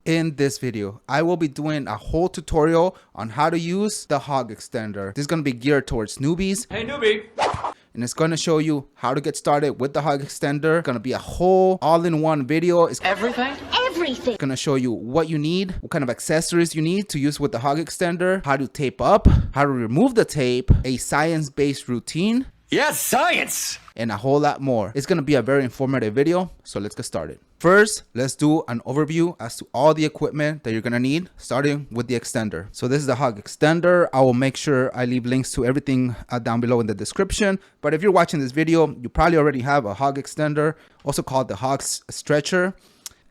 In this video, I will be doing a whole tutorial on how to use the hog extender. This is going to be geared towards newbies. Hey newbie! And it's going to show you how to get started with the hog extender. It's going to be a whole all-in-one video. It's Everything? Everything. Going to show you what you need, what kind of accessories you need to use with the hog extender, how to tape up, how to remove the tape, a science-based routine. Yes, science! And a whole lot more. It's going to be a very informative video, so let's get started. First, let's do an overview as to all the equipment that you're going to need, starting with the extender. So this is the hog extender. I will make sure I leave links to everything down below in the description. But if you're watching this video, you probably already have a hog extender, also called the hog stretcher.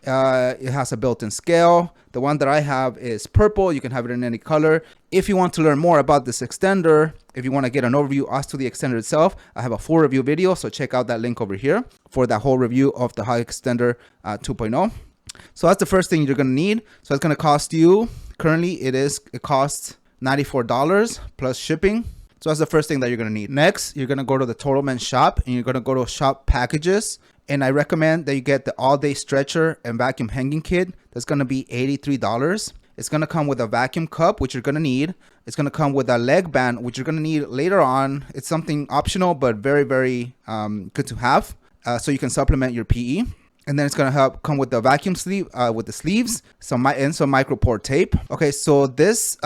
It has a built-in scale. The one that I have is purple. You can have it in any color. If you want to learn more about this extender, if you want to get an overview as to the extender itself, I have a full review video. So check out that link over here for that whole review of the hog extender 2.0. So that's the first thing you're going to need. So it's going to cost you, currently it costs $94 plus shipping. So that's the first thing that you're going to need. Next, you're going to go to the Total Men shop and you're going to go to shop packages. And I recommend that you get the all-day stretcher and vacuum hanging kit. That's going to be $83. It's going to come with a vacuum cup, which you're going to need. It's going to come with a leg band, which you're going to need later on. It's something optional, but very, very good to have. So you can supplement your PE. And then it's going to come with the vacuum sleeve, with the sleeves, some micro pore tape. Okay, so this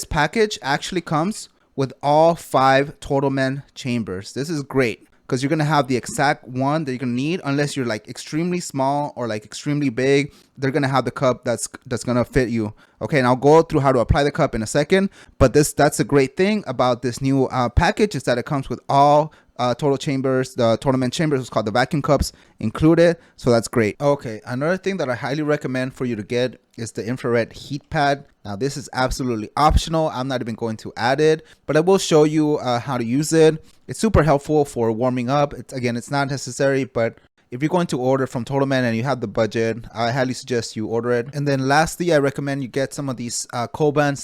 package actually comes with all 5 Total Men chambers. This is great, because you're going to have the exact one that you're going to need. Unless you're like extremely small or like extremely big, they're going to have the cup that's going to fit you. Okay, and I'll go through how to apply the cup in a second. But that's a great thing about this new package, is that it comes with all total chambers. The Total Men chambers is called the vacuum cups included. So that's great. Okay, another thing that I highly recommend for you to get is the infrared heat pad. Now this is absolutely optional. I'm not even going to add it, but I will show you how to use it. It's super helpful for warming up. It's not necessary, but if you're going to order from Total Men and you have the budget, I highly suggest you order it. And then lastly, I recommend you get some of these Coban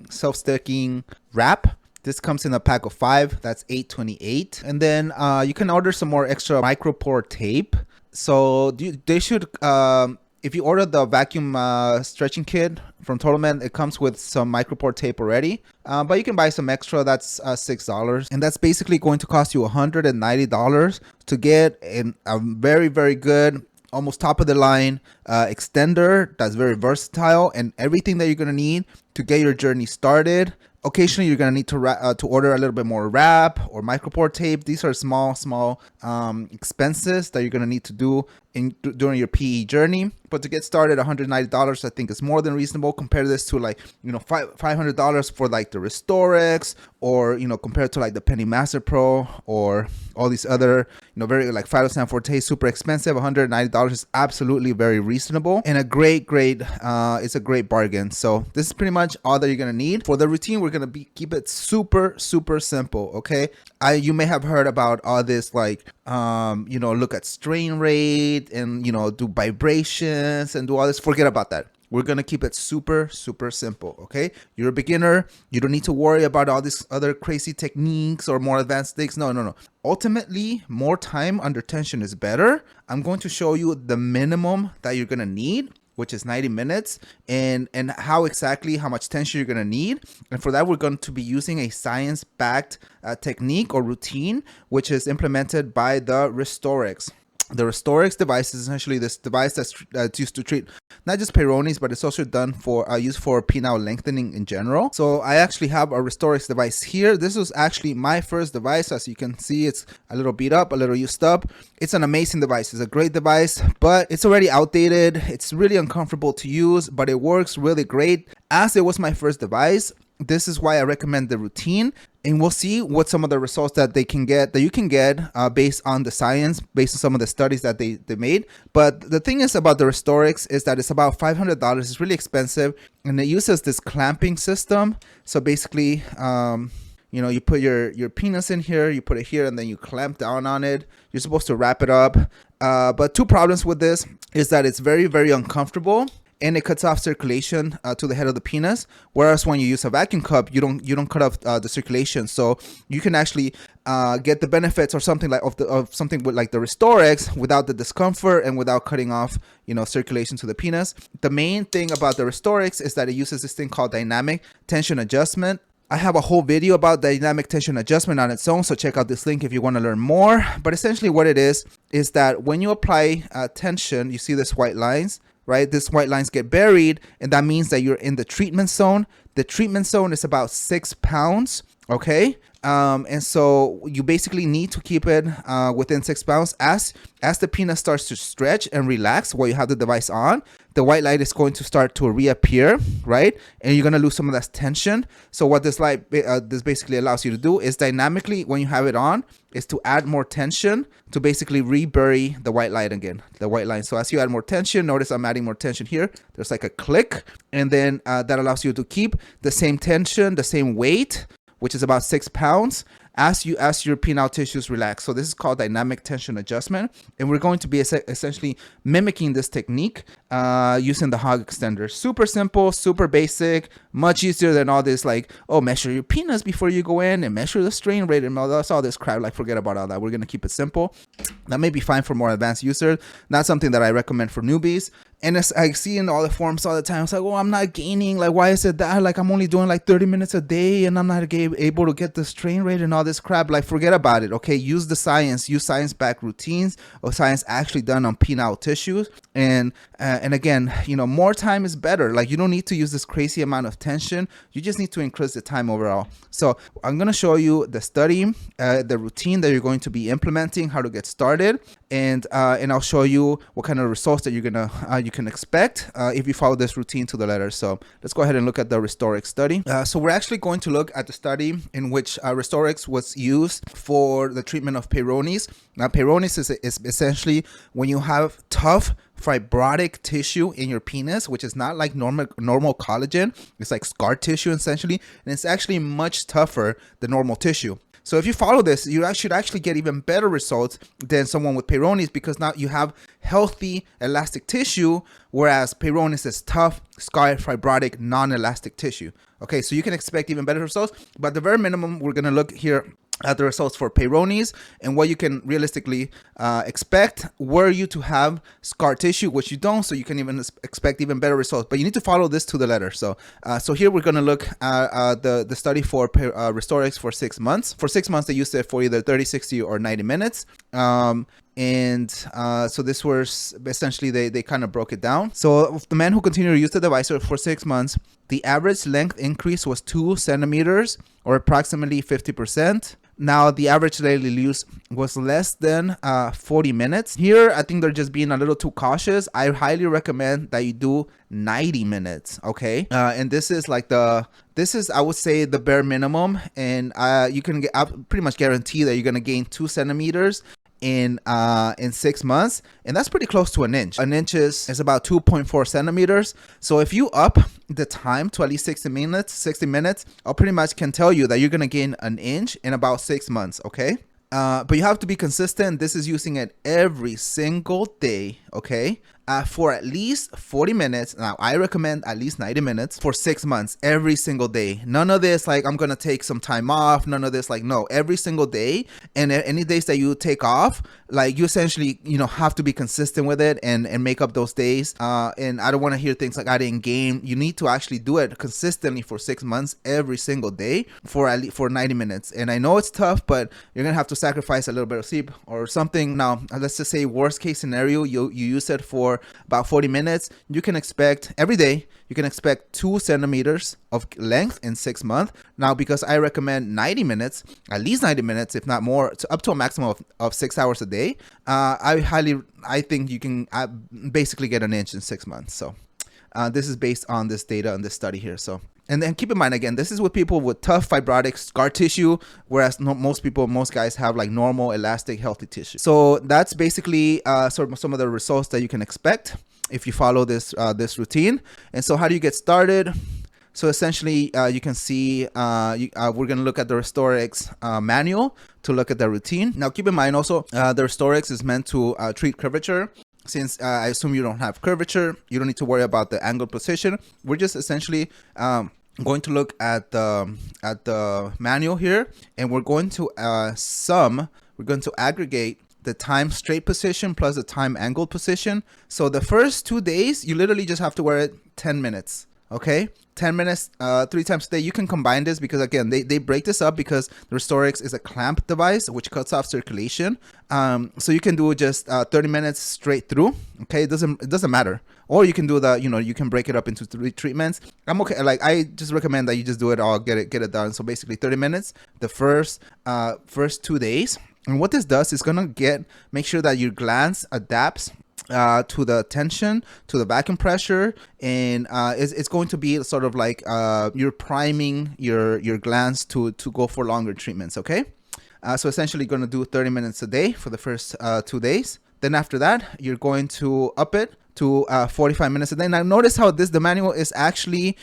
self-sticking wrap. This comes in a pack of 5. That's $8.28. And then you can order some more extra micro pore tape. So they should, if you order the vacuum stretching kit from Total Men, it comes with some micro pore tape already. But you can buy some extra. That's $6. And that's basically going to cost you $190 to get a very, very good, almost top of the line extender that's very versatile and everything that you're going to need to get your journey started. Occasionally, you're going to need to order a little bit more wrap or micro pore tape. These are small expenses that you're going to need to do during your PE journey. But to get started, $190 I think is more than reasonable. Compare this to like, $500 for like the RestoreX, or compared to like the Penny Master Pro or all these other very like Phytosan Forte, super expensive. $190 is absolutely very reasonable and a great it's a great bargain. So this is pretty much all that you're gonna need for the routine. We're gonna keep it super simple. Okay, you may have heard about all this like look at strain rate and do vibrations and do all this. Forget about that. We're going to keep it super simple, okay? You're a beginner. You don't need to worry about all these other crazy techniques or more advanced things. No. Ultimately, more time under tension is better. I'm going to show you the minimum that you're going to need, which is 90 minutes, and how much tension you're going to need. And for that, we're going to be using a science-backed technique or routine, which is implemented by the RestoreX. The RestoreX device is essentially this device that's used to treat not just Peyronie's, but it's also done for used for penile lengthening in general. So I actually have a RestoreX device here. This was actually my first device. As you can see, it's a little beat up, a little used up. It's an amazing device. It's a great device, but it's already outdated. It's really uncomfortable to use, but it works really great. As it was my first device, this is why I recommend the routine, and we'll see what some of the results that you can get based on the science, based on some of the studies that they made. But the thing is about the RestoreX is that it's about $500. It's really expensive, and it uses this clamping system. So basically, you put your penis in here, you put it here, and then you clamp down on it. You're supposed to wrap it up. But 2 problems with this is that it's very, very uncomfortable. and it cuts off circulation to the head of the penis. Whereas when you use a vacuum cup, you don't cut off the circulation, so you can actually get the benefits or something like of something with like the RestoreX without the discomfort and without cutting off, you know, circulation to the penis. The main thing about the RestoreX is that it uses this thing called dynamic tension adjustment. I have a whole video about dynamic tension adjustment on its own, so check out this link if you want to learn more. But essentially what it is that when you apply tension, you see this white lines, right? These white lines get buried, and that means that you're in the treatment zone. The treatment zone is about 6 pounds, okay? And so you basically need to keep it within 6 pounds. As the penis starts to stretch and relax while you have the device on, the white light is going to start to reappear, right? And you're going to lose some of that tension. So what this light, this basically allows you to do is dynamically, when you have it on, is to add more tension to basically rebury the white light again, the white line. So as you add more tension, notice I'm adding more tension here. There's like a click, and then that allows you to keep the same tension, the same weight, which is about 6 pounds, as your penile tissues relax. So this is called dynamic tension adjustment, and we're going to be essentially mimicking this technique using the hog extender. Super simple, super basic, much easier than all this like, oh, measure your penis before you go in and measure the strain rate and all this crap. Like, forget about all that. We're gonna keep it simple. That may be fine for more advanced users. Not something that I recommend for newbies. And as I see in all the forums all the time, it's like, oh, I'm not gaining. Like, why is it that? Like, I'm only doing like 30 minutes a day and I'm not able to get the strain rate and all this crap. Like, forget about it, okay? Use the science. Use science-backed routines or science actually done on penile tissues. And again, you know, more time is better. Like, you don't need to use this crazy amount of tension. You just need to increase the time overall. So I'm going to show you the study, the routine that you're going to be implementing, how to get started. And I'll show you what kind of results that you can expect if you follow this routine to the letter. So let's go ahead and look at the RestoreX study. So we're actually going to look at the study in which RestoreX was used for the treatment of Peyronie's. Now, Peyronie's is essentially when you have tough fibrotic tissue in your penis, which is not like normal collagen. It's like scar tissue essentially, and it's actually much tougher than normal tissue. So if you follow this, you should actually get even better results than someone with Peyronie's, because now you have healthy elastic tissue, whereas Peyronie's is tough, scar, fibrotic, non-elastic tissue. Okay, so you can expect even better results, but at the very minimum, we're going to look here at the results for Peyronie's and what you can realistically expect were you to have scar tissue, which you don't, so you can even expect even better results. But you need to follow this to the letter. So here we're going to look at the study for RestoreX for 6 months. For 6 months, they used it for either 30, 60, or 90 minutes. So this was essentially, they kind of broke it down. So the men who continued to use the device for 6 months, the average length increase was 2 centimeters or approximately 50%. Now, the average daily use was less than 40 minutes. Here, I think they're just being a little too cautious. I highly recommend that you do 90 minutes, okay? And this is like I would say, the bare minimum. And you can I pretty much guarantee that you're going to gain 2 centimeters in 6 months, and that's pretty close to an inch. An inch is about 2.4 centimeters. So if you up the time to at least 60 minutes, I pretty much can tell you that you're gonna gain an inch in about 6 months, okay? But you have to be consistent. This is using it every single day, okay? For at least 40 minutes. Now, I recommend at least 90 minutes for 6 months, every single day. None of this like, I'm going to take some time off. None of this like, no, every single day. And any days that you take off, like, you essentially, you know, have to be consistent with it and make up those days. And I don't want to hear things like, I didn't gain. You need to actually do it consistently for 6 months, every single day for at least 90 minutes. And I know it's tough, but you're going to have to sacrifice a little bit of sleep or something. Now, let's just say worst case scenario, you use it for about 40 minutes. You can expect every day, you can expect 2 centimeters of length in 6 months. Now, because I recommend 90 minutes, at least 90 minutes, if not more, up to a maximum of 6 hours a day, I think you can basically get an inch in 6 months. So this is based on this data and this study here. So, and then keep in mind, again, this is with people with tough fibrotic scar tissue, whereas most guys have like normal, elastic, healthy tissue. So that's basically sort of some of the results that you can expect if you follow this routine. And so how do you get started? So essentially, you can see we're going to look at the RestoreX manual to look at the routine. Now, keep in mind also, the RestoreX is meant to treat curvature. since I assume you don't have curvature, you don't need to worry about the angled position. We're just essentially going to look at the manual here, and we're going to we're going to aggregate the time straight position plus the time angled position. So the first 2 days, you literally just have to wear it 10 minutes. Okay, 10 minutes, 3 times a day. You can combine this because again, they break this up because the RestoreX is a clamp device which cuts off circulation. So you can do just 30 minutes straight through. Okay, it doesn't matter. Or you can do the, you can break it up into 3 treatments. I'm okay. Like, I just recommend that you just do it all, get it done. So basically 30 minutes the first 2 days. And what this does is gonna make sure that your glans adapts to the tension, to the vacuum pressure, and it's going to be sort of like you're priming your glans to go for longer treatments. Okay, so essentially going to do 30 minutes a day for the first 2 days. Then after that, you're going to up it to 45 minutes a day. Now notice how the manual is actually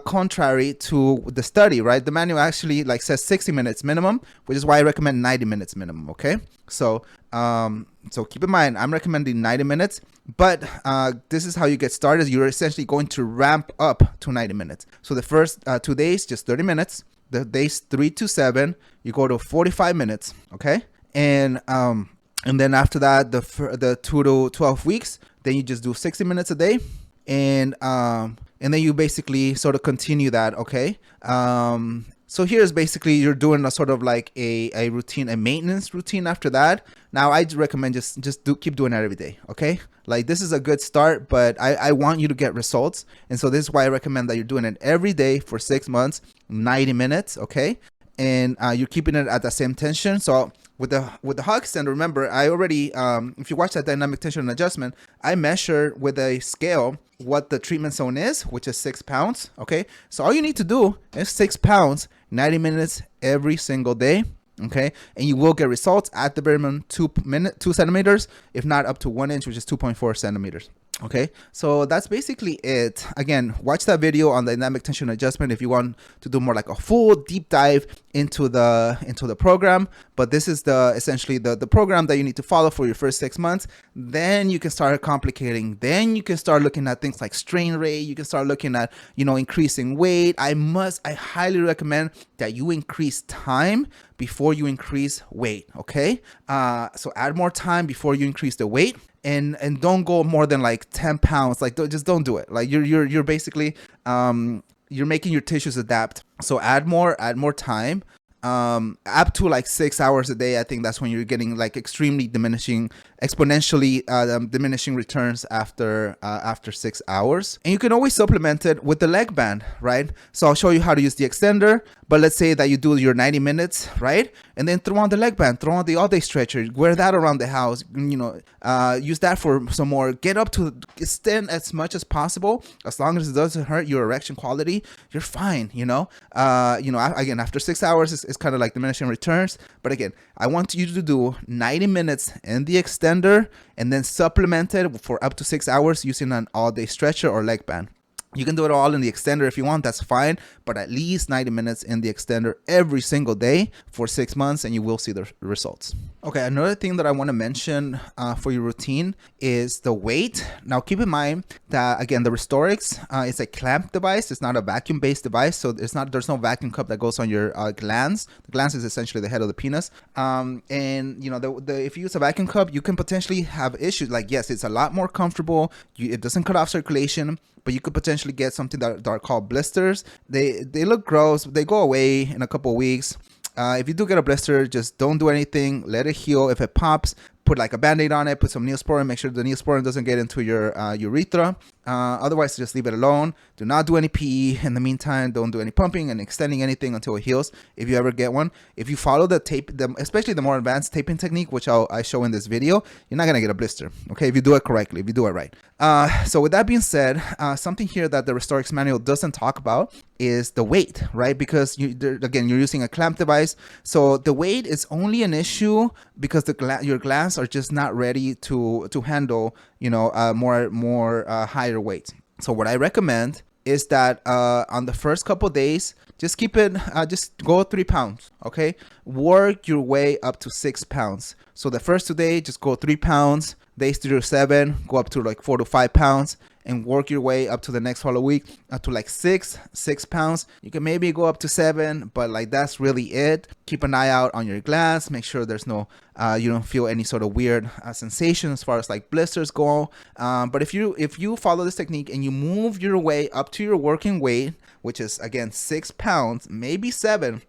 contrary to the study, right? The manual actually like says 60 minutes minimum, which is why I recommend 90 minutes minimum. Okay, so so keep in mind, I'm recommending 90 minutes, but this is how you get started. You're essentially going to ramp up to 90 minutes. So the first 2 days, just 30 minutes. The days 3 to 7, you go to 45 minutes. Okay, and then after that, the 2 to 12 weeks, then you just do 60 minutes a day, and then you basically sort of continue that. Okay. So here's basically you're doing a sort of like a routine, a maintenance routine after that. Now I recommend just keep doing that every day. Okay, like this is a good start, but I want you to get results, and so this is why I recommend that you're doing it every day for 6 months, 90 minutes. Okay, and you're keeping it at the same tension. So with the hog extender, remember I already if you watch that dynamic tension adjustment, I measure with a scale what the treatment zone is, which is 6 pounds. Okay, so all you need to do is 6 pounds, 90 minutes every single day. Okay, and you will get results at the bare minimum 2 centimeters, if not up to 1 inch, which is 2.4 centimeters. Okay, so that's basically it. Again, watch that video on the dynamic tension adjustment if you want to do more like a full deep dive into the program. But this is essentially the program that you need to follow for your first 6 months. Then you can start complicating. Then you can start looking at things like strain rate. You can start looking at increasing weight. I highly recommend that you increase time before you increase weight. Okay, so add more time before you increase the weight. And don't go more than like 10 pounds. Like just don't do it. Like you're basically you're making your tissues adapt. So add more time, up to like 6 hours a day. I think that's when you're getting like exponentially diminishing returns after 6 hours. And you can always supplement it with the leg band, right? So I'll show you how to use the extender. But let's say that you do your 90 minutes, right? And then throw on the leg band, throw on the all-day stretcher, wear that around the house, use that for some more. Get up to extend as much as possible. As long as it doesn't hurt your erection quality, you're fine, Again, after 6 hours, it's kind of like diminishing returns. But again, I want you to do 90 minutes in the extender and then supplement it for up to 6 hours using an all-day stretcher or leg band. You can do it all in the extender if you want, that's fine, but at least 90 minutes in the extender every single day for 6 months and you will see the results. Okay, another thing that I want to mention for your routine is the weight. Now keep in mind that again, the RestoreX is a clamp device. It's not a vacuum-based device, so there's no vacuum cup that goes on your glans. The glans is essentially the head of the penis. If you use a vacuum cup, you can potentially have issues. Like, yes, it's a lot more comfortable. It doesn't cut off circulation, but you could potentially get something that are called blisters. They look gross. They go away in a couple of weeks. If you do get a blister, just don't do anything. Let it heal. If it pops, put like a band-aid on it, put some Neosporin, make sure the Neosporin doesn't get into your urethra. Otherwise, just leave it alone. Do not do any PE in the meantime. Don't do any pumping and extending anything until it heals, if you ever get one. If you follow the tape, especially the more advanced taping technique, which I show in this video, you're not going to get a blister, okay, if you do it correctly, if you do it right. So with that being said, something here that the RestoreX manual doesn't talk about is the weight, right? Because again, you're using a clamp device. So the weight is only an issue because your glans are just not ready to handle, more higher weights. So what I recommend is that on the first couple days, just keep it, just go 3 pounds, okay? Work your way up to 6 pounds. So the first 2 days, just go 3 pounds. Days 3 to 7, go up to like 4 to 5 pounds, and work your way up to the next follow week up to like 6 pounds. You can maybe go up to 7, but like that's really it. Keep an eye out on your glans. Make sure there's no, you don't feel any sort of weird sensation as far as like blisters go. But if you follow this technique and you move your way up to your working weight, which is again 6 pounds, maybe 7,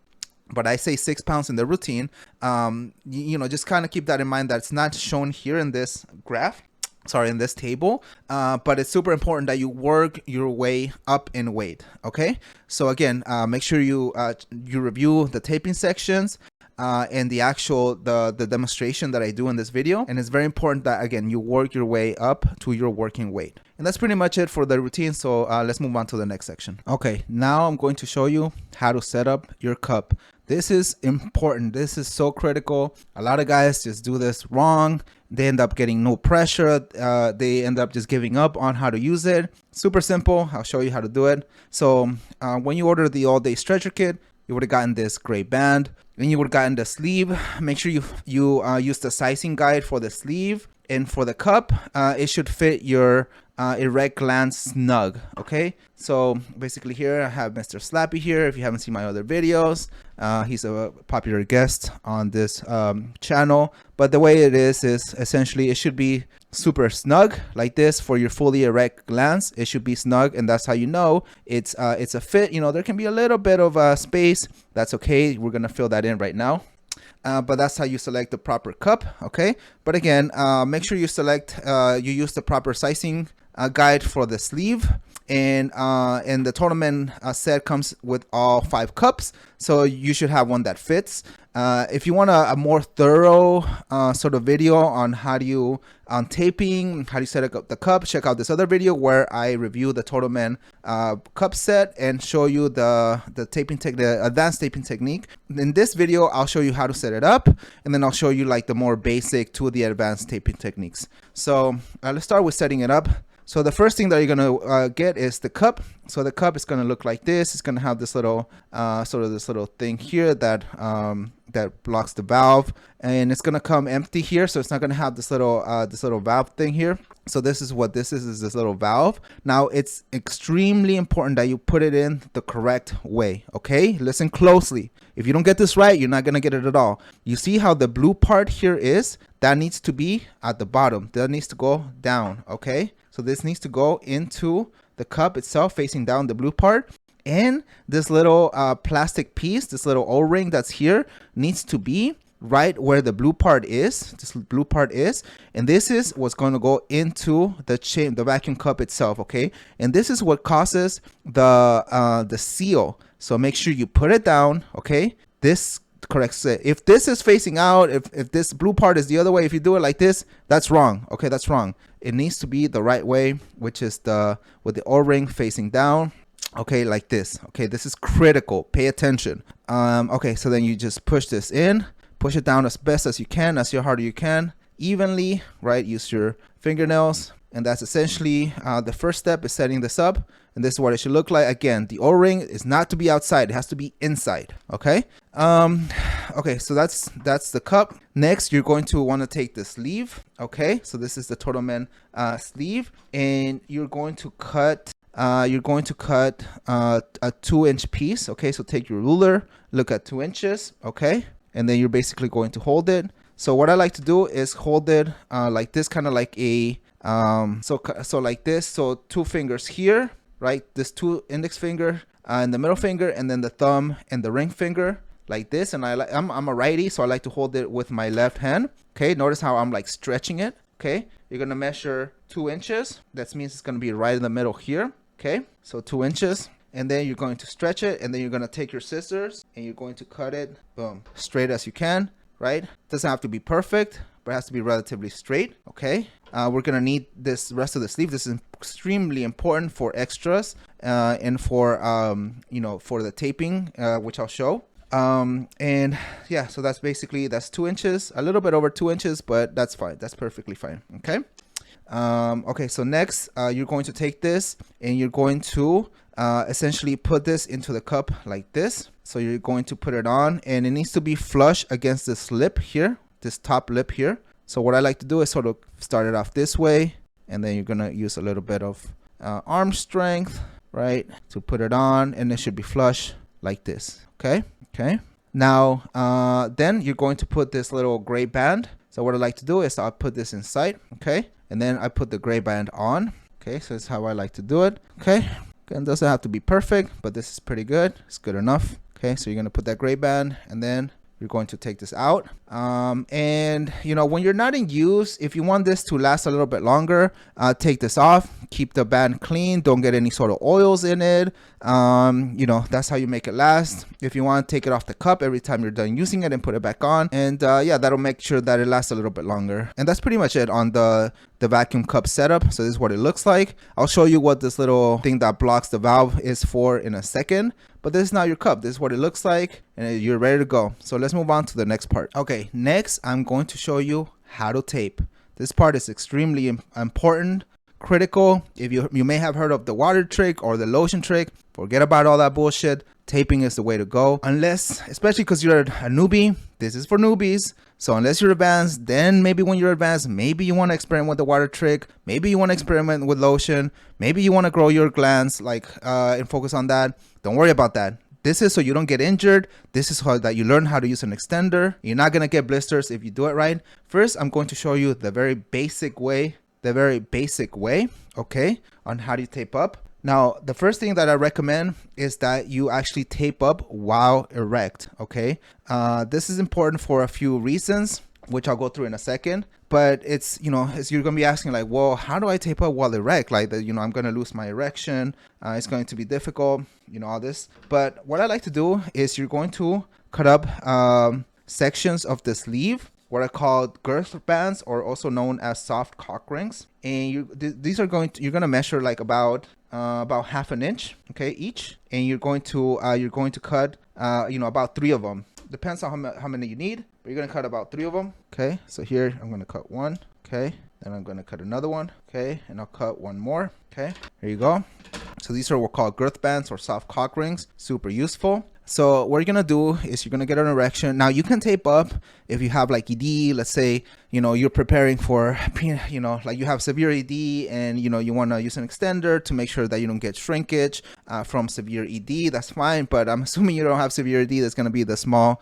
but I say 6 pounds in the routine, you know, just kind of keep that in mind. That's not shown here in this graph, sorry, in this table, but it's super important that you work your way up in weight, okay? So again, make sure you review the taping sections and the actual the demonstration that I do in this video. And it's very important that again you work your way up to your working weight. And that's pretty much it for the routine. So let's move on to the next section. Okay, now I'm going to show you how to set up your cup. This is important. This is so critical. A lot of guys just do this wrong. They end up getting no pressure. They end up just giving up on how to use it. Super simple. I'll show you how to do it. So when you order the all-day stretcher kit, you would have gotten this gray band. Then you would have gotten the sleeve. Make sure you use the sizing guide for the sleeve. And for the cup, it should fit your erect glans snug, okay? So basically here I have Mr. Slappy here. If you haven't seen my other videos, he's a popular guest on this channel. But the way it is essentially it should be super snug like this for your fully erect glans. It should be snug, and that's how you know it's a fit. You know, there can be a little bit of space. That's okay. We're gonna fill that in right now. But that's how you select the proper cup, okay? But again, make sure you select, you use the proper sizing guide for the sleeve. And the Totalman set comes with all 5 cups, so you should have one that fits. If you want a more thorough sort of video on how do you taping, how do you set up the cup, check out this other video where I review the Totalman cup set and show you the advanced taping technique. In this video, I'll show you how to set it up, and then I'll show you like the more basic to the advanced taping techniques. So let's start with setting it up. So the first thing that you're gonna get is the cup. So the cup is gonna look like this. It's gonna have this little sort of this little thing here that that blocks the valve, and it's gonna come empty here. So it's not gonna have this little valve thing here. So this is what this is this little valve. Now it's extremely important that you put it in the correct way. Okay, listen closely. If you don't get this right, you're not gonna get it at all. You see how the blue part here is? That needs to be at the bottom. That needs to go down. Okay. So this needs to go into the cup itself, facing down, the blue part. And this little plastic piece, this little O-ring that's here, needs to be right where the blue part is. This blue part is, and this is what's going to go into the vacuum cup itself. Okay, and this is what causes the seal. So make sure you put it down. Okay, this corrects it. If this is facing out, if this blue part is the other way, if you do it like this, that's wrong. Okay, that's wrong. It needs to be the right way, which is with the O-ring facing down. Okay, like this. Okay, this is critical. Pay attention. Okay, so then you just push this in, push it down as best as you can, as hard as you can, evenly, right? Use your fingernails. And that's essentially the first step is setting this up. And this is what it should look like. Again, the O-ring is not to be outside. It has to be inside. Okay. Okay, so that's the cup. Next, you're going to want to take the sleeve. Okay, so this is the Totalman sleeve, and you're going to cut a 2-inch piece. Okay, so take your ruler, look at 2 inches. Okay, and then you're basically going to hold it. So what I like to do is hold it like this, kind of like a so like this. So 2 fingers here, right? This 2 index finger and the middle finger, and then the thumb and the ring finger like this. And I'm a righty, so I like to hold it with my left hand. Okay, notice how I'm like stretching it. Okay, you're gonna measure 2 inches. That means it's gonna be right in the middle here. Okay, so 2 inches, and then you're going to stretch it, and then you're gonna take your scissors and you're going to cut it, boom, straight as you can. Right? Doesn't have to be perfect, but it has to be relatively straight. Okay. We're gonna need this rest of the sleeve. This is extremely important for extras and for you know, for the taping, which I'll show. And yeah, so that's 2 inches, a little bit over 2 inches, but that's fine. That's perfectly fine. Okay. Okay, so next you're going to take this and you're going to essentially put this into the cup like this. So you're going to put it on, and it needs to be flush against this lip here, this top lip here. So what I like to do is sort of start it off this way, and then you're gonna use a little bit of arm strength, right, to put it on, and it should be flush like this. Okay. Now then you're going to put this little gray band. So what I like to do is I'll put this inside, okay, and then I put the gray band on. Okay, so that's how I like to do it. Okay, it doesn't have to be perfect, but this is pretty good. It's good enough. Okay, so you're gonna put that gray band, and then you're going to take this out. And you know, when you're not in use, if you want this to last a little bit longer, take this off, keep the band clean, don't get any sort of oils in it. You know, that's how you make it last. If you want to take it off the cup every time you're done using it and put it back on, and yeah, that'll make sure that it lasts a little bit longer. And that's pretty much it on the vacuum cup setup. So this is what it looks like. I'll show you what this little thing that blocks the valve is for in a second. But this is not your cup. This is what it looks like, and you're ready to go. So let's move on to the next part. Okay, next I'm going to show you how to tape. This part is extremely important, critical. If you may have heard of the water trick or the lotion trick, forget about all that bullshit. Taping is the way to go, unless, especially because you're a newbie. This is for newbies. So unless you're advanced, then maybe when you're advanced, maybe you want to experiment with the water trick. Maybe you want to experiment with lotion. Maybe you want to grow your glans, like and focus on that. Don't worry about that. This is so you don't get injured. This is how that you learn how to use an extender. You're not gonna get blisters if you do it right. First, I'm going to show you the very basic way, okay, on how to tape up. Now, the first thing that I recommend is that you actually tape up while erect, okay? This is important for a few reasons, which I'll go through in a second. But it's, you know, you're going to be asking like, well, how do I tape up while erect? Like, you know, I'm going to lose my erection. It's going to be difficult, you know, all this. But what I like to do is you're going to cut up sections of the sleeve, what are called girth bands, or also known as soft cock rings. And these are you're going to measure like about half an inch, okay, each. And you're going to cut, you know, about 3 of them. Depends on how many you need, but you're going to cut about 3 of them. Okay, so here I'm going to cut 1. Okay, then I'm going to cut another one. Okay, and I'll cut 1 more. Okay, here you go. So these are what are called girth bands or soft cock rings. Super useful. So what you're going to do is you're going to get an erection. Now you can tape up if you have like ED. Let's say, you know, you're preparing for, you know, like you have severe ED and, you know, you want to use an extender to make sure that you don't get shrinkage from severe ED. That's fine. But I'm assuming you don't have severe ED. That's going to be the small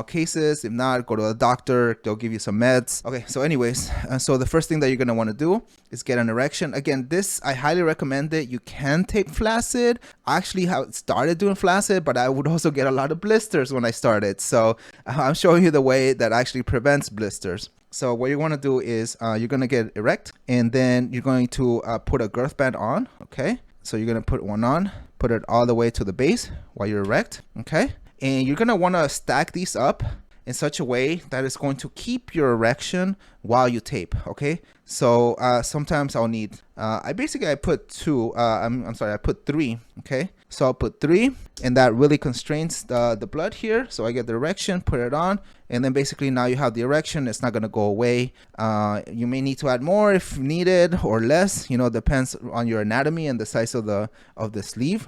cases. If not, go to a doctor. They'll give you some meds. Okay, so anyways, so the first thing that you're going to want to do is get an erection. Again, this I highly recommend it. You can tape flaccid. I actually have started doing flaccid, but I would also get a lot of blisters when I started. So I'm showing you the way that actually prevents blisters. So what you want to do is you're going to get erect, and then you're going to put a girth band on. Okay, so you're going to put one on, put it all the way to the base while you're erect. Okay, and you're going to want to stack these up in such a way that it's going to keep your erection while you tape. Okay, so sometimes I'll need I put 2 I put 3. Okay, so I'll put 3, and that really constrains the blood here, so I get the erection, put it on, and then basically now you have the erection. It's not going to go away. You may need to add more if needed, or less, you know, depends on your anatomy and the size of the sleeve.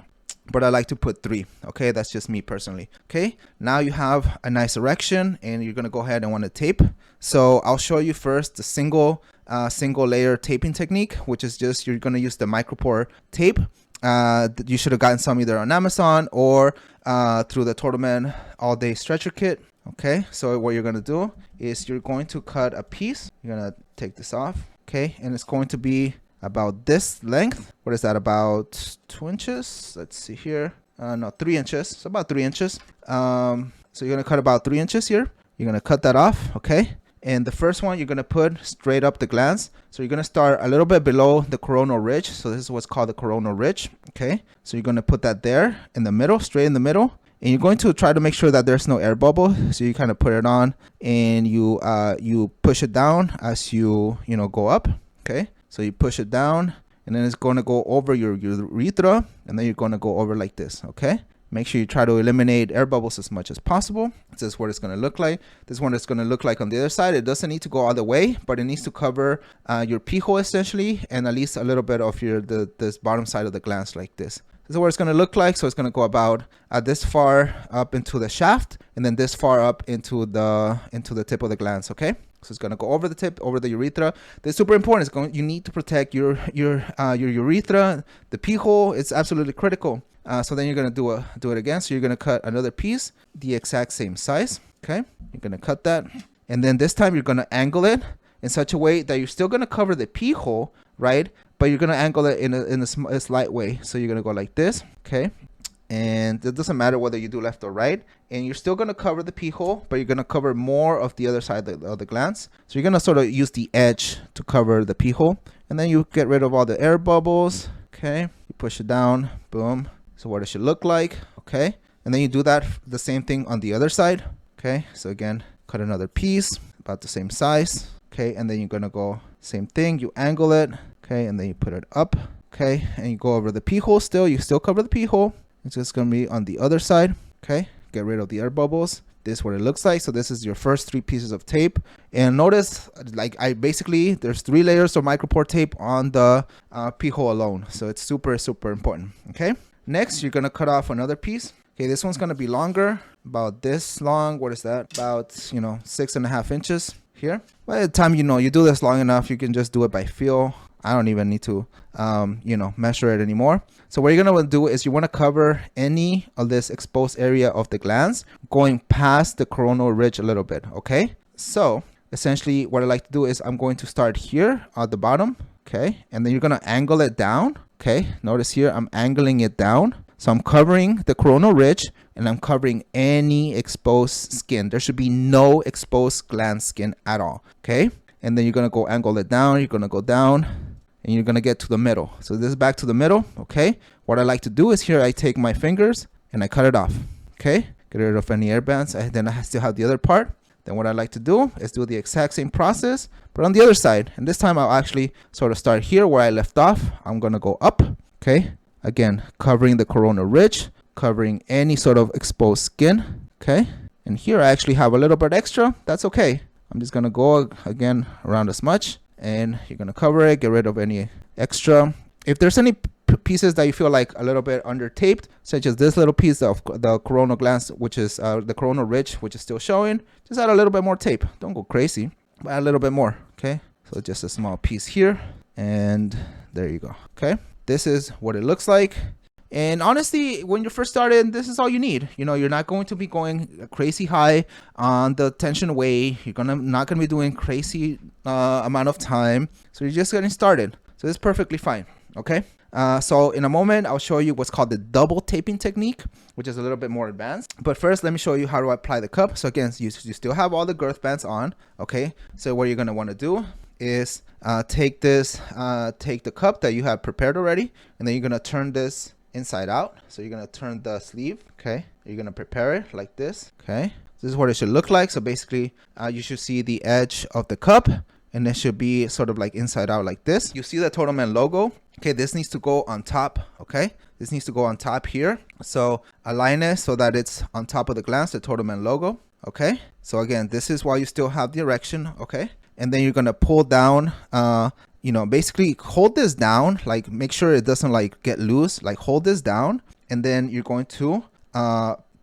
But I like to put 3. Okay, that's just me personally. Okay, now you have a nice erection, and you're gonna go ahead and want to tape. So I'll show you first the single layer taping technique, which is just you're gonna use the micropore tape. You should have gotten some either on Amazon or through the Totalman All Day Stretcher Kit. Okay, so what you're gonna do is you're going to cut a piece. You're gonna take this off. Okay, and it's going to be about this length. What is that, about 2 inches? Let's see here. No, 3 inches. So about 3 inches. So you're gonna cut about 3 inches here. You're gonna cut that off, okay? And the first one you're gonna put straight up the glans. So you're gonna start a little bit below the coronal ridge. So this is what's called the coronal ridge, okay? So you're gonna put that there in the middle, straight in the middle. And you're going to try to make sure that there's no air bubble. So you kind of put it on, and you push it down as you go up, okay? So you push it down, and then it's going to go over your urethra, and then you're going to go over like this, okay? Make sure you try to eliminate air bubbles as much as possible. This is what it's going to look like. This one is going to look like on the other side. It doesn't need to go all the way, but it needs to cover your pee hole essentially, and at least a little bit of this bottom side of the glans like this. This is what it's going to look like. So it's going to go about this far up into the shaft, and then this far up into the tip of the glans. Okay, so it's going to go over the tip, over the urethra. This is super important. You need to protect your urethra, the pee hole. It's absolutely critical. So then you're going to do it again. So you're going to cut another piece, the exact same size. Okay, you're going to cut that, and then this time you're going to angle it in such a way that you're still going to cover the pee hole, right? But you're going to angle it in a slight way. So you're going to go like this, okay? And it doesn't matter whether you do left or right. And you're still going to cover the pee hole, but you're going to cover more of the other side of the glans. So you're going to sort of use the edge to cover the pee hole. And then you get rid of all the air bubbles, okay? You push it down, boom. So what it should look like, okay? And then you do that, the same thing on the other side, okay? So again, cut another piece, about the same size, okay? And then you're going to go same thing, you angle it, okay, and then you put it up, okay, and you go over the pee hole still. You still cover the pee hole. It's just going to be on the other side, okay. Get rid of the air bubbles. This is what it looks like. So this is your first 3 pieces of tape. And notice, like there's 3 layers of micropore tape on the pee hole alone. So it's super, super important, okay. Next, you're going to cut off another piece. Okay, this one's going to be longer, about this long. What is that? About, 6.5 inches here. By the time you do this long enough, you can just do it by feel. I don't even need to measure it anymore. So what you're going to do is you want to cover any of this exposed area of the glans going past the coronal ridge a little bit. Okay, so essentially what I like to do is I'm going to start here at the bottom, okay, and then you're going to angle it down. Okay, notice here I'm angling it down. So I'm covering the coronal ridge, and I'm covering any exposed skin. There should be no exposed gland skin at all, okay? And then you're going to go angle it down. You're going to go down, and you're going to get to the middle. So this is back to the middle, okay? What I like to do is here I take my fingers, and I cut it off, okay? Get rid of any air bands. Then I still have the other part. Then what I like to do is do the exact same process, but on the other side. And this time I'll actually sort of start here where I left off. I'm going to go up, okay? Again, covering the coronal ridge, covering any sort of exposed skin, okay? And here I actually have a little bit extra. That's okay. I'm just going to go again around as much, and you're going to cover it, get rid of any extra. If there's any pieces that you feel like a little bit under taped, such as this little piece of the coronal glans, which is the coronal ridge, which is still showing, just add a little bit more tape. Don't go crazy, but add a little bit more, okay? So just a small piece here, and there you go, okay? This is what it looks like. And honestly, when you first started, this is all you need. You're not going to be going crazy high on the tension weight. You're not gonna be doing crazy amount of time. So you're just getting started. So it's perfectly fine, okay? So in a moment, I'll show you what's called the double taping technique, which is a little bit more advanced. But first, let me show you how to apply the cup. So again, you still have all the girth bands on, okay? So what you're gonna wanna do is take the cup that you have prepared already, and then you're gonna turn this inside out. So you're gonna turn the sleeve, okay? You're gonna prepare it like this, okay? This is what it should look like. So basically, you should see the edge of the cup, and it should be sort of like inside out like this. You see the Total Man logo. Okay, this needs to go on top, okay? This needs to go on top here. So align it so that it's on top of the glans, the Total Man logo, okay? So again, this is while you still have the erection, okay? And then you're gonna pull down, basically hold this down, like make sure it doesn't like get loose, like hold this down, and then you're going to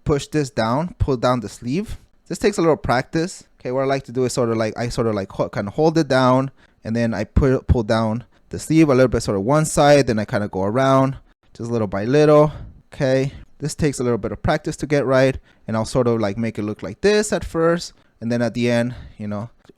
push this down, pull down the sleeve. This takes a little practice. Okay, what I like to do is kind of hold it down, and then I pull down the sleeve a little bit, sort of one side, then I kind of go around, just little by little. Okay, this takes a little bit of practice to get right, and I'll sort of like make it look like this at first, and then at the end,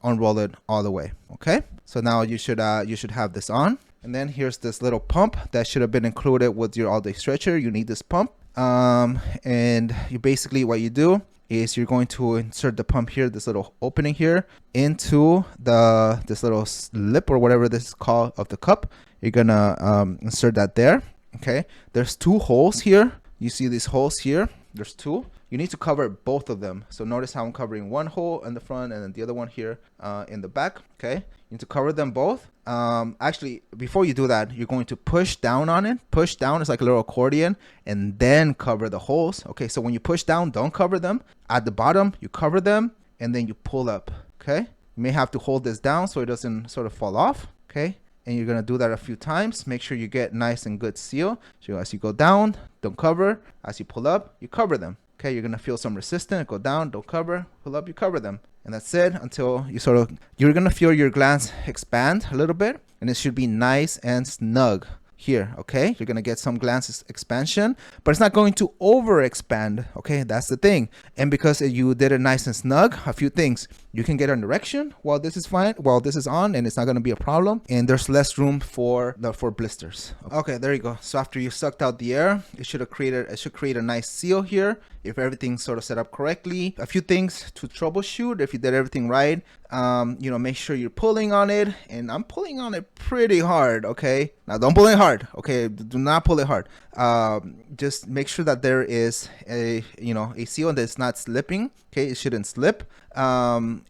unroll it all the way. Okay, so now you should have this on, and then here's this little pump that should have been included with your all-day stretcher. You need this pump, and you basically what you do is you're going to insert the pump here, this little opening here, into this little lip or whatever this is called of the cup. You're gonna insert that there. Okay, there's 2 holes here. You see these holes here? There's 2. you need to cover both of them. So notice how I'm covering one hole in the front and then the other one here in the back. Okay, you need to cover them both. Actually, before you do that, you're going to push down on it. Push down is like a little accordion, and then cover the holes. Okay, so when you push down, don't cover them. At the bottom, you cover them, and then you pull up. Okay, you may have to hold this down so it doesn't sort of fall off. Okay, and you're gonna do that a few times. Make sure you get nice and good seal. So as you go down, don't cover. As you pull up, you cover them. Okay, you're gonna feel some resistance. Go down, don't cover. Pull up, you cover them. And that's it until you're gonna feel your glans expand a little bit, and it should be nice and snug here. Okay, you're gonna get some glans expansion, but it's not going to over expand. Okay, that's the thing. And because you did it nice and snug, a few things: you can get an erection while this is fine, while this is on, and it's not gonna be a problem. And there's less room for blisters. Okay, there you go. So after you sucked out the air, it should create a nice seal here if everything's sort of set up correctly. A few things to troubleshoot if you did everything right. Make sure you're pulling on it, and I'm pulling on it pretty hard. Okay, now don't pull it hard. Okay, do not pull it hard. Just make sure that there is a seal and that it's not slipping. Okay, it shouldn't slip.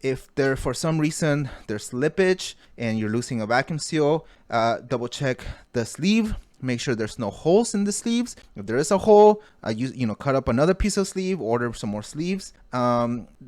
If there for some reason there's slippage and you're losing a vacuum seal, double check the sleeve. Make sure there's no holes in the sleeves. If there is a hole, cut up another piece of sleeve, order some more sleeves.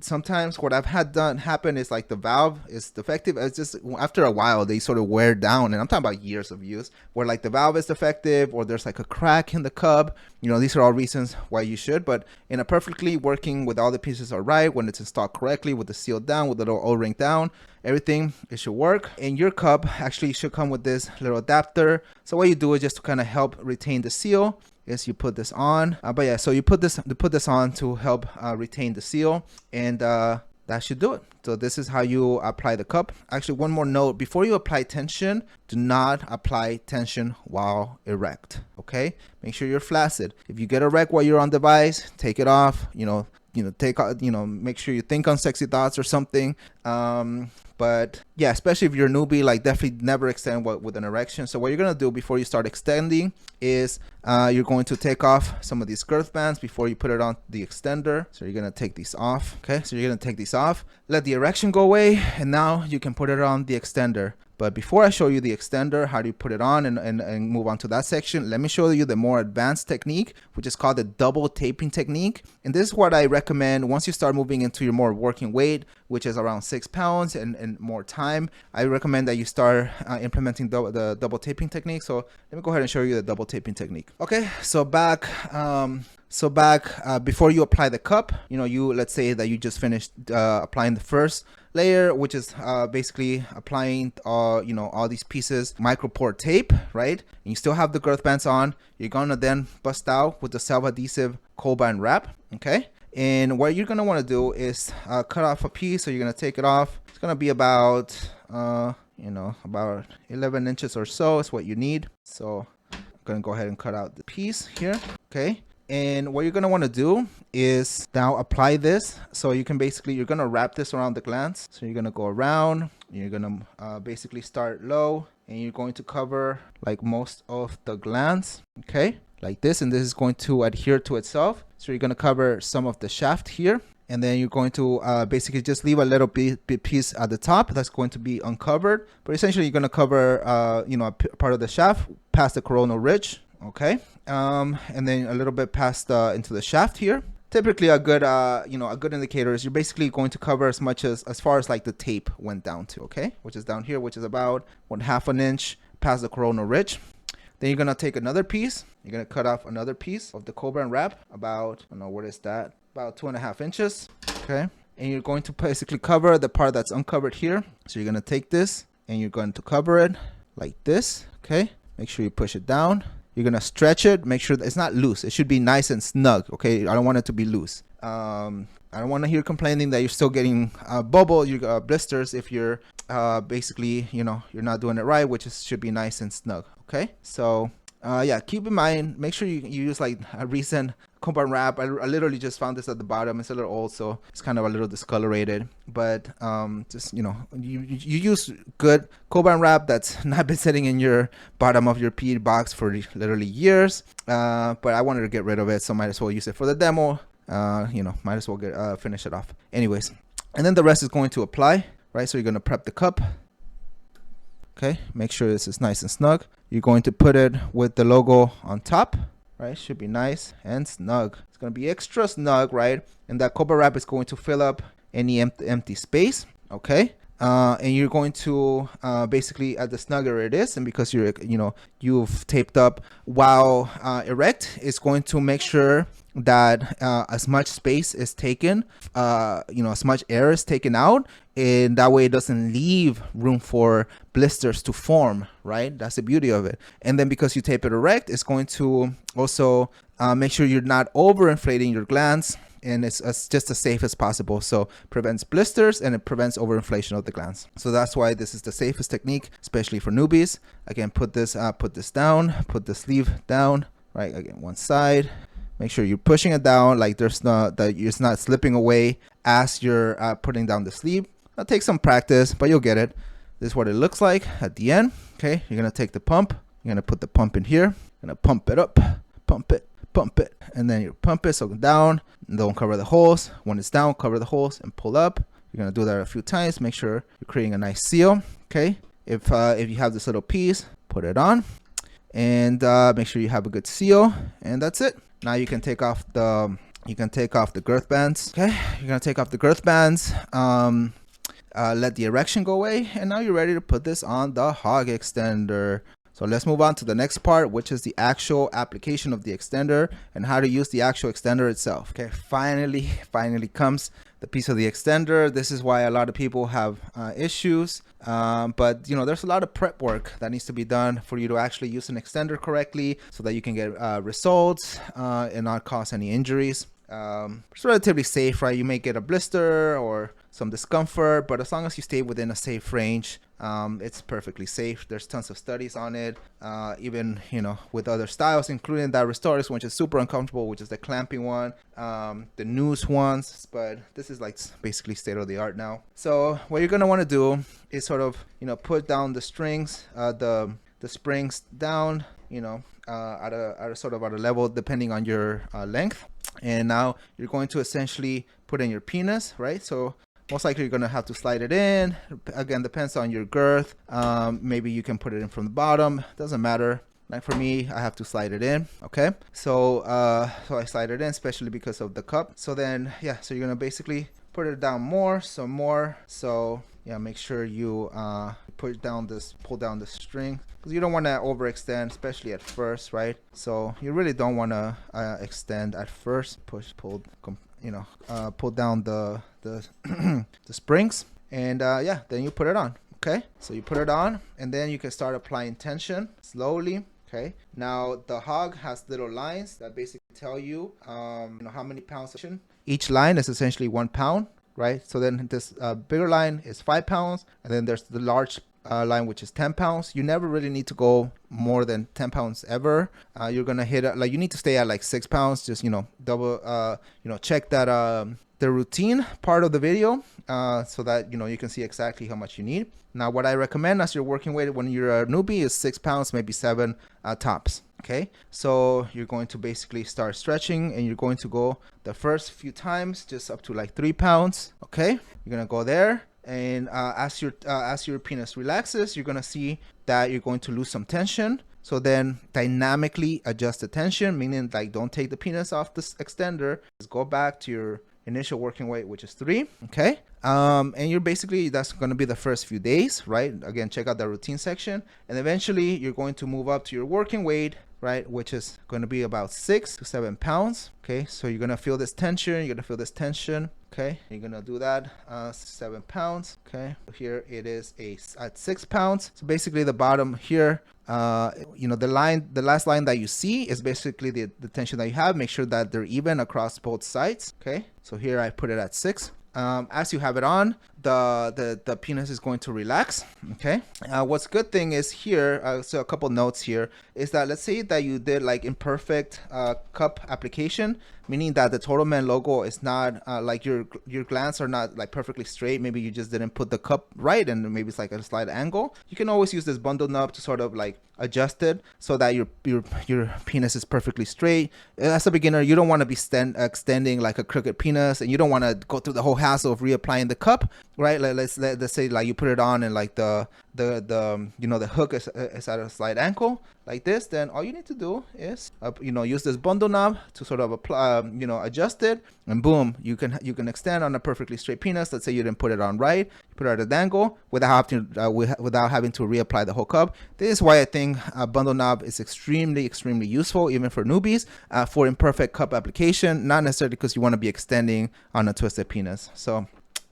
Sometimes what I've had happen is like the valve is defective. It's just after a while they sort of wear down, and I'm talking about years of use, where like the valve is defective or there's like a crack in the cub. These are all reasons why you should. But in a perfectly working with all the pieces are right, when it's installed correctly with the seal down, with the little O-ring down, everything, it should work. And your cup actually should come with this little adapter. So what you do is just to kind of help retain the seal is you put this on. So you put this on to help retain the seal, and that should do it. So this is how you apply the cup. Actually, one more note: before you apply tension, do not apply tension while erect. Okay, make sure you're flaccid. If you get erect while you're on device, take it off. Make sure you think on sexy thoughts or something. But yeah, especially if you're a newbie, like definitely never extend with an erection. So what you're gonna do before you start extending is you're going to take off some of these girth bands before you put it on the extender. So you're gonna take these off. Okay, so you're gonna take these off, let the erection go away, and now you can put it on the extender. But before I show you the extender, how do you put it on and move on to that section, let me show you the more advanced technique, which is called the double taping technique. And this is what I recommend once you start moving into your more working weight, which is around 6 pounds and more time. I recommend that you start implementing the double taping technique. So let me go ahead and show you the double taping technique. Okay, so back before you apply the cup, let's say that you just finished applying the first layer, which is basically applying all these pieces micro pore tape, right? And you still have the girth bands on. You're gonna then bust out with the self-adhesive cold band wrap. Okay, and what you're gonna want to do is cut off a piece. So you're gonna take it off. It's gonna be about about 11 inches or so is what you need. So I'm gonna go ahead and cut out the piece here. Okay, and what you're gonna want to do is now apply this. So you're gonna wrap this around the glans. So you're gonna go around. You're gonna basically start low, and you're going to cover like most of the glans. Okay, like this, and this is going to adhere to itself. So you're gonna cover some of the shaft here, and then you're going to basically just leave a little bit piece at the top that's going to be uncovered. But essentially, you're gonna cover part of the shaft past the coronal ridge. Okay, and then a little bit past into the shaft here. Typically, a good indicator is you're basically going to cover as far as like the tape went down to. Okay, which is down here, which is about 1/2 inch past the coronal ridge. Then you're gonna take another piece. You're gonna cut off another piece of the cold band wrap, about, I don't know, what is that? About 2.5 inches. Okay, and you're going to basically cover the part that's uncovered here. So you're gonna take this and you're going to cover it like this. Okay, make sure you push it down. You're gonna stretch it, make sure that it's not loose. It should be nice and snug. Okay, I don't want it to be loose. I don't want to hear complaining that you're still getting blisters if you're basically you're not doing it right, which should be nice and snug. Okay, so yeah, keep in mind, make sure you use like a recent cold band wrap. I literally just found this at the bottom. It's a little old, so it's kind of a little discolorated, but just you use good cold band wrap that's not been sitting in your bottom of your PE box for literally years. But I wanted to get rid of it, so might as well use it for the demo. You know, might as well get finish it off. Anyways, and then the rest is going to apply, right? So you're going to prep the cup. Okay, make sure this is nice and snug. You're going to put it with the logo on top, right? Should be nice and snug. It's going to be extra snug, right? And that Cobra wrap is going to fill up any empty space, okay? And you're going to basically, the snugger it is, and because you've taped up while erect, it's going to make sure that as much space is taken, as much air is taken out, and that way it doesn't leave room for blisters to form, right? That's the beauty of it. And then because you tape it erect, it's going to also make sure you're not overinflating your glands, and it's just as safe as possible. So prevents blisters and it prevents overinflation of the glands. So that's why this is the safest technique, especially for newbies. Again, put this down, put the sleeve down, right? Again, one side. Make sure you're pushing it down, like it's not slipping away as you're putting down the sleeve. It'll take some practice, but you'll get it. This is what it looks like at the end. Okay, you're gonna take the pump. You're gonna put the pump in here. You're gonna pump it up, pump it, and then you pump it so down. Don't cover the holes. When it's down, cover the holes and pull up. You're gonna do that a few times. Make sure you're creating a nice seal. Okay, if you have this little piece, put it on, and make sure you have a good seal, and that's it. Now you can take off the girth bands. Okay, you're gonna take off the girth bands. Let the erection go away, and now you're ready to put this on the hog extender. So let's move on to the next part, which is the actual application of the extender and how to use the actual extender itself. Okay, finally comes the piece of the extender. This is why a lot of people have issues, but there's a lot of prep work that needs to be done for you to actually use an extender correctly so that you can get results and not cause any injuries. It's relatively safe, right? You may get a blister or some discomfort, but as long as you stay within a safe range, it's perfectly safe. There's tons of studies on it, even with other styles, including that RestoreX, which is super uncomfortable, which is the clamping one, the noose ones, but this is like basically state of the art now. So what you're gonna want to do is sort of put down the strings, the springs down, at a level depending on your length. And now you're going to essentially put in your penis, right? So most likely you're going to have to slide it in. Again, depends on your girth. Maybe you can put it in from the bottom. Doesn't matter. Like for me, I have to slide it in. Okay. So I slide it in, especially because of the cup. So then, yeah, so you're going to basically put it down more, some more. So yeah, make sure you pull down the string, because you don't want to overextend, especially at first, right? So you really don't want to extend at first. Pull down the the springs, and yeah, then you put it on. Okay, so you put it on, and then you can start applying tension slowly. Okay, now the hog has little lines that basically tell you how many pounds. Each line is essentially 1 pound, right? So then this bigger line is 5 pounds, and then there's the large line, which is 10 pounds. You never really need to go more than 10 pounds ever. You're gonna hit like, you need to stay at like 6 pounds. Just double check that the routine part of the video so that you can see exactly how much you need. Now what I recommend as your working weight when you're a newbie is 6 pounds, maybe 7 tops. Okay, so you're going to basically start stretching, and you're going to go the first few times just up to like 3 pounds. Okay, you're gonna go there, and as your penis relaxes, you're gonna see that you're going to lose some tension. So then dynamically adjust the tension, meaning like don't take the penis off this extender. Just go back to your initial working weight, which is 3. Okay, and you're basically, that's going to be the first few days, right? Again, check out the routine section, and eventually you're going to move up to your working weight, right, which is going to be about 6 to 7 pounds. Okay, so you're going to feel this tension, you're going to feel this tension. Okay, you're gonna do that 7 pounds. Okay, here it is at 6 pounds. So basically the bottom here, the last line that you see is basically the tension that you have. Make sure that they're even across both sides. Okay, so here I put it at 6. As you have it on, the penis is going to relax. Okay. What's good thing is here, so a couple notes here is that let's say that you did like imperfect cup application, meaning that the Total Man logo is not like your glans are not like perfectly straight. Maybe you just didn't put the cup right, and maybe it's like a slight angle. You can always use this bundle knob to sort of like adjust it so that your penis is perfectly straight. As a beginner, you don't want to be extending like a crooked penis, and you don't want to go through the whole hassle of reapplying the cup, right? Like let's say like you put it on and like the hook is at a slight angle like this. Then all you need to do is use this bundle knob to sort of apply, adjust it, and boom, you can extend on a perfectly straight penis. Let's say you didn't put it on right, you put it at an angle without having to reapply the whole cup. This is why I think a bundle knob is extremely useful, even for newbies, for imperfect cup application, not necessarily because you want to be extending on a twisted penis. So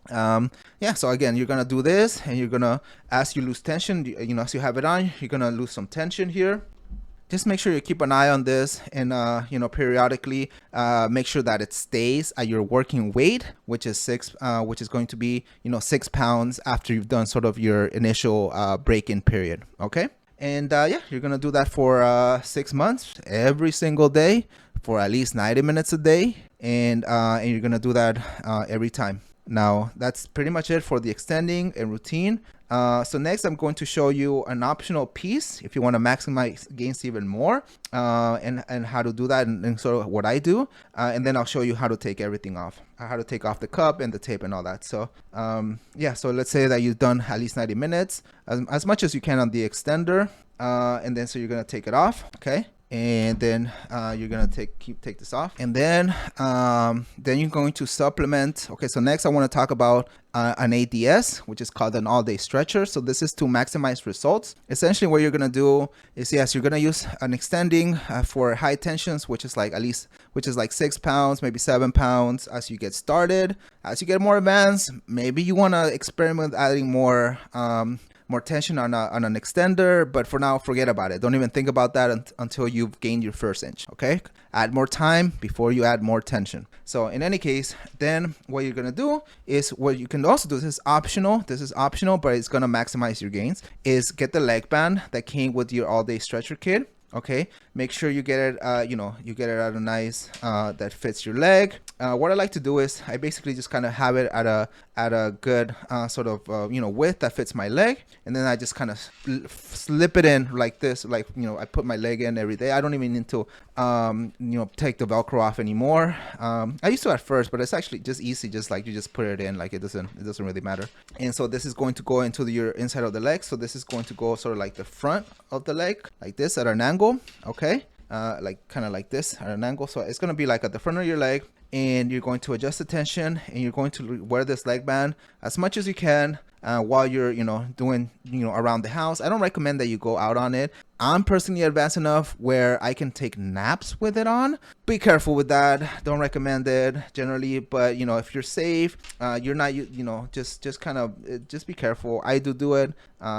so again, you're gonna do this, and you're gonna, as you lose tension, as you have it on, you're gonna lose some tension here. Just make sure you keep an eye on this, and periodically make sure that it stays at your working weight, which is going to be 6 pounds after you've done sort of your initial break-in period. Okay. And you're gonna do that for 6 months, every single day, for at least 90 minutes a day, and you're gonna do that every time. Now that's pretty much it for the extending and routine. So next I'm going to show you an optional piece if you want to maximize gains even more, and how to do that, and sort of what I do, and then I'll show you how to take everything off, how to take off the cup and the tape and all that. So so let's say that you've done at least 90 minutes, as much as you can on the extender, and then so you're going to take it off. Okay. And then you're gonna take this off, and then you're going to supplement. Okay, so next I want to talk about an ADS, which is called an all-day stretcher. So this is to maximize results. Essentially, what you're gonna do is, yes, you're gonna use an extending for high tensions, which is like 6 pounds, maybe 7 pounds as you get started. As you get more advanced, maybe you want to experiment with adding more tension on an extender, but for now, forget about it. Don't even think about that until you've gained your first inch. Okay, add more time before you add more tension. So in any case, then what you're gonna do is, what you can also do, this is optional, but it's gonna maximize your gains, is get the leg band that came with your all-day stretcher kit. Okay, make sure you get it, you get it at a nice that fits your leg. What I like to do is I basically just kind of have it at a good sort of width that fits my leg, and then I just kind of slip it in like this, like I put my leg in every day. I don't even need to take the Velcro off anymore. I used to at first, but it's actually just easy, just like you just put it in, like it doesn't really matter. And so this is going to go into your inside of the leg. So this is going to go sort of like the front of the leg, like this, at an angle. Okay, like kind of like this at an angle. So it's going to be like at the front of your leg, and you're going to adjust the tension, and you're going to wear this leg band as much as you can while you're doing around the house. I don't recommend that you go out on it. I'm personally advanced enough where I can take naps with it on. Be careful with that. Don't recommend it generally, but if you're safe, you're not just be careful. I do it.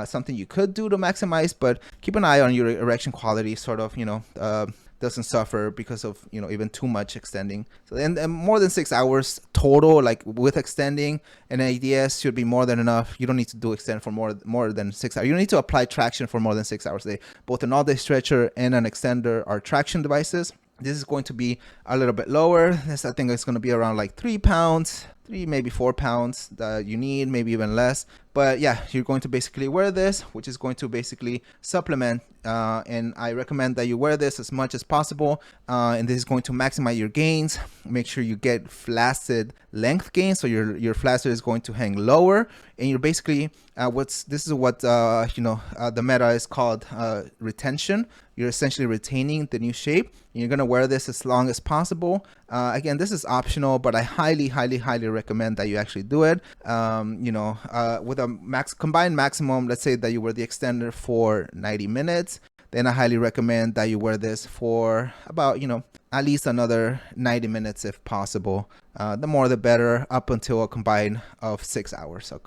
Something you could do to maximize, but keep an eye on your erection quality, sort of doesn't suffer because of even too much extending. So then more than 6 hours total, like with extending, an ADS should be more than enough. You don't need to do extend for more than 6 hours. You don't need to apply traction for more than 6 hours a day. Both an all-day stretcher and an extender are traction devices. This is going to be a little bit lower. This, I think, is going to be around like 3 pounds, maybe 4 pounds that you need, maybe even less. But yeah, you're going to basically wear this, which is going to basically supplement, and I recommend that you wear this as much as possible, and this is going to maximize your gains. Make sure you get flaccid length gains, so your flaccid is going to hang lower, and you're basically this is what the meta is called retention. You're essentially retaining the new shape, and you're going to wear this as long as possible. Again, this is optional, but I highly recommend that you actually do it. With a combined maximum, let's say that you wear the extender for 90 minutes, then I highly recommend that you wear this for about, at least another 90 minutes if possible. The more the better, up until a combined of 6 hours. So,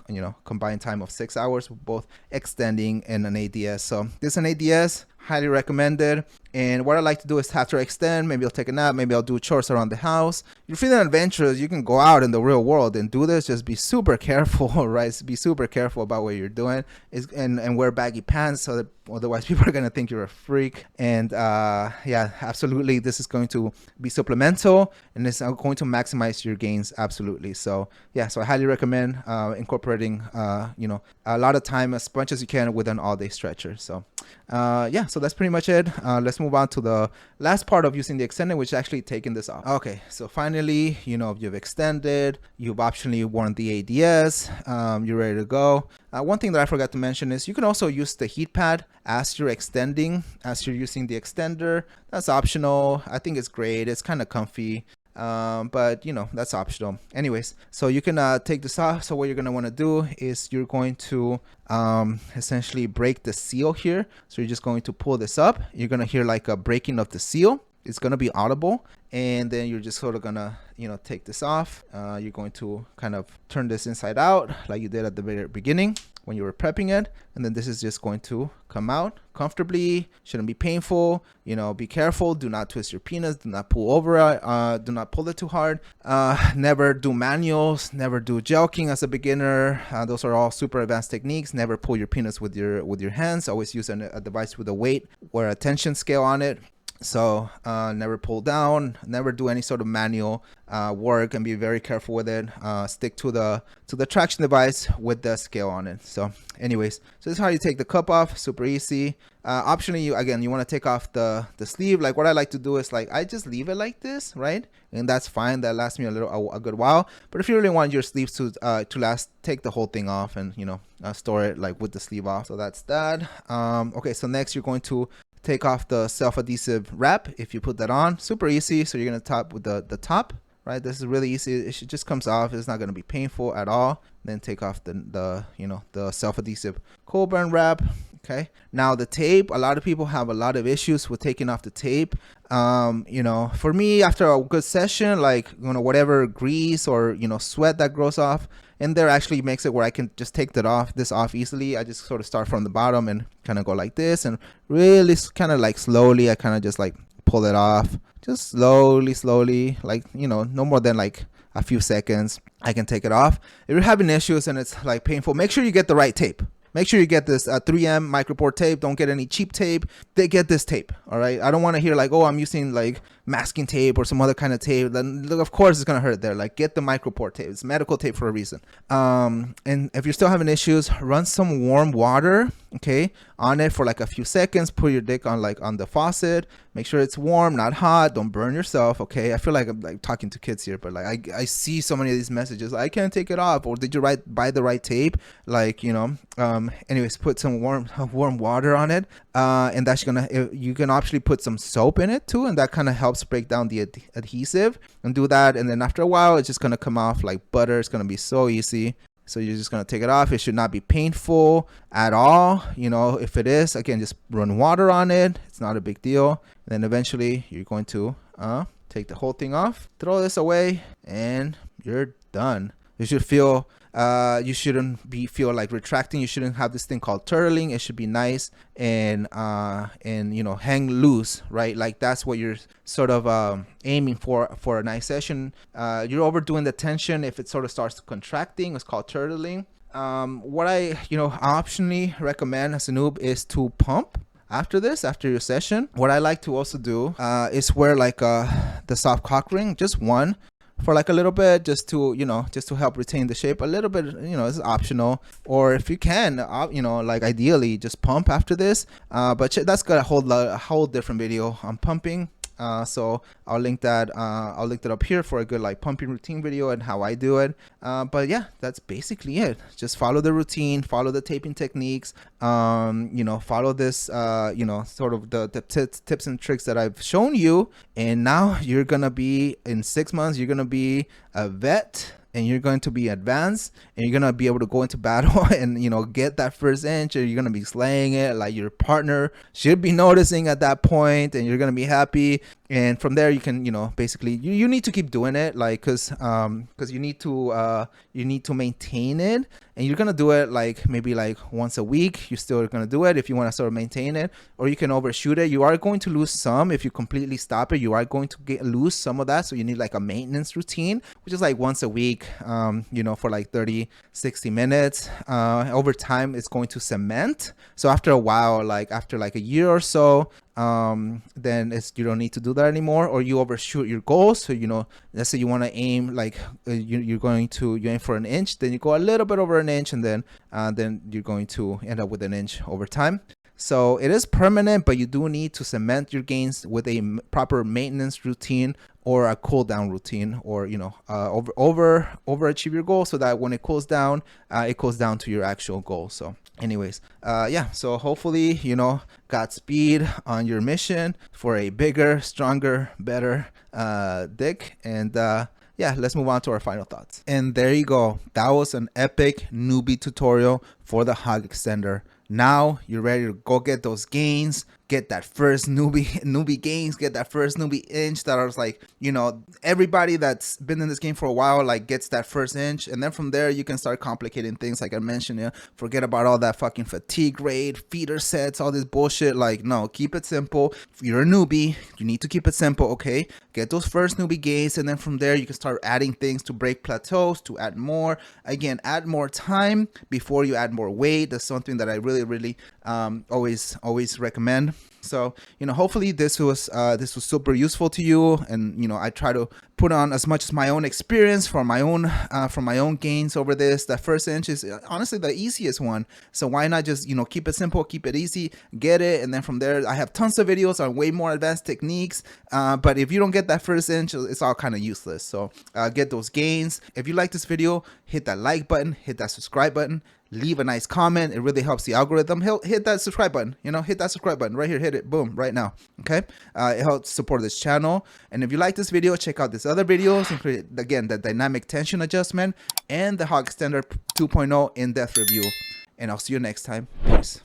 combined time of 6 hours with both extending and an ADS. So this is an ADS. highly recommended. And what I like to do is after I extend, maybe I'll take a nap, maybe I'll do chores around the house. You're feeling adventurous, you can go out in the real world and do this. Just be super careful, right? Be super careful about what you're doing, and wear baggy pants, so that otherwise people are going to think you're a freak. And yeah, absolutely, this is going to be supplemental, and it's going to maximize your gains, absolutely. So yeah, so I highly recommend incorporating you know, a lot of time, as much as you can, with an all-day stretcher. So yeah, so that's pretty much it. Let's move on to the last part of using the extended, which is actually taking this off. Okay, so finally, you know, you've extended, you've optionally worn the ADS, you're ready to go. One thing that I forgot to mention is you can also use the heat pad as you're extending, as you're using the extender. That's optional. I think it's great. It's kind of comfy. But you know, that's optional. Anyways, so you can take this off. So what you're going to want to do is you're going to essentially break the seal here. So you're just going to pull this up. You're going to hear like a breaking of the seal. It's going to be audible, and then you're just sort of gonna, you know, take this off. You're going to kind of turn this inside out like you did at the very beginning when you were prepping it, and then this is just going to come out comfortably. Shouldn't be painful. You know, be careful. Do not twist your penis. Do not pull over it. Do not pull it too hard. Never do manuals. Never do jelking as a beginner. Those are all super advanced techniques. Never pull your penis with your hands. Always use a device with a weight or a tension scale on it. So never pull down, never do any sort of manual work, and be very careful with it. Stick to the traction device with the scale on it. So anyways, so this is how you take the cup off. Super easy. Optionally, you want to take off the sleeve. Like what I like to do is, like, I just leave it like this, right? And that's fine. That lasts me a good while. But if you really want your sleeves to last, take the whole thing off and, you know, store it like with the sleeve off. So that's that. Okay, so next you're going to take off the self-adhesive wrap. If you put that on, super easy. So you're gonna top with the top, right? This is really easy. It just comes off. It's not gonna be painful at all. Then take off the you know, the self-adhesive cold burn wrap. Okay, now the tape, a lot of people have a lot of issues with taking off the tape. You know, for me, after a good session, like, you know, whatever grease or, you know, sweat that grows off in there actually makes it where I can just take this off easily. I just sort of start from the bottom and kind of go like this, and really kind of like slowly, I kind of just like pull it off, just slowly, like, you know, no more than like a few seconds. I can take it off. If you're having issues and it's like painful, make sure you get the right tape. Make sure you get this 3M micropore tape. Don't get any cheap tape. They get this tape, all right? I don't want to hear like, oh, I'm using like masking tape or some other kind of tape. Then of course it's gonna hurt there. Like, get the micropore tape. It's medical tape for a reason. And if you're still having issues, run some warm water, okay, on it for like a few seconds. Put your dick on the faucet. Make sure it's warm, not hot. Don't burn yourself, okay? I feel like I'm like talking to kids here, but like I see so many of these messages. I can't take it off, or did you buy the right tape? Like, you know. Anyways, put some warm water on it, and that's gonna. You can actually put some soap in it too, and that kind of helps break down the adhesive. And do that, and then after a while, it's just gonna come off like butter. It's gonna be so easy. So you're just gonna take it off. It should not be painful at all. You know, if it is, again, just run water on it. It's not a big deal. And then eventually, you're going to take the whole thing off, throw this away, and you're done. You should feel. You shouldn't feel like retracting. You shouldn't have this thing called turtling. It should be nice and you know, hang loose, right? Like that's what you're sort of aiming for a nice session. You're overdoing the tension if it sort of starts contracting. It's called turtling. What I, you know, optionally recommend as a noob is to pump after your session. What I like to also do is wear like the soft cock ring, just one, for like a little bit, just to, you know, just to help retain the shape a little bit. You know, it's optional. Or if you can, you know, like ideally just pump after this, but that's got a whole different video on pumping. So I'll link that up here for a good like pumping routine video and how I do it. But yeah, that's basically it. Just follow the routine, follow the taping techniques, you know, follow this, you know, sort of the tips and tricks that I've shown you. And now you're gonna be, in 6 months, you're gonna be a vet, and you're going to be advanced, and you're gonna be able to go into battle and, you know, get that first inch, and you're gonna be slaying it. Like, your partner should be noticing at that point, and you're gonna be happy. And from there you can, you know, basically you need to keep doing it, like because you need to maintain it, and you're gonna do it like maybe like once a week. You're still gonna do it if you want to sort of maintain it, or you can overshoot it. You are going to lose some if you completely stop it. You are going to lose some of that, so you need like a maintenance routine, which is like once a week, you know, for like 30-60 minutes. Over time it's going to cement, so after a while, like after like a year or so, then you don't need to do that anymore, or you overshoot your goals. So, you know, let's say you want to aim like you aim for an inch, then you go a little bit over an inch, and then you're going to end up with an inch over time. So it is permanent, but you do need to cement your gains with a proper maintenance routine or a cool down routine, or, you know, overachieve your goal, so that when it cools down to your actual goal. So anyways, yeah, so hopefully, you know, Godspeed on your mission for a bigger, stronger, better dick. And yeah, let's move on to our final thoughts. And there you go. That was an epic newbie tutorial for the hog extender. Now you're ready to go get those gains, get that first newbie gains, get that first newbie inch. That I was like, you know, everybody that's been in this game for a while like gets that first inch, and then from there you can start complicating things. Like I mentioned, you know, forget about all that fucking fatigue rate, feeder sets, all this bullshit. Like, no, keep it simple. If you're a newbie, you need to keep it simple. Okay, get those first newbie gains, and then from there you can start adding things to break plateaus, to add more. Again, add more time before you add more weight. That's something that I really always recommend. So, you know, hopefully this was super useful to you, and, you know, I try to put on as much as my own experience from my own gains over this. That first inch is honestly the easiest one, so why not just, you know, keep it simple, keep it easy, get it, and then from there I have tons of videos on way more advanced techniques, but if you don't get that first inch, it's all kind of useless. So get those gains. If you like this video, hit that like button, hit that subscribe button, leave a nice comment. It really helps the algorithm. Hit that subscribe button, you know, hit that subscribe button right here, hit it, boom, right now. Okay, it helps support this channel. And if you like this video, check out these other videos, including, again, the dynamic tension adjustment and the hog extender 2.0 in-depth review. And I'll see you next time. Peace.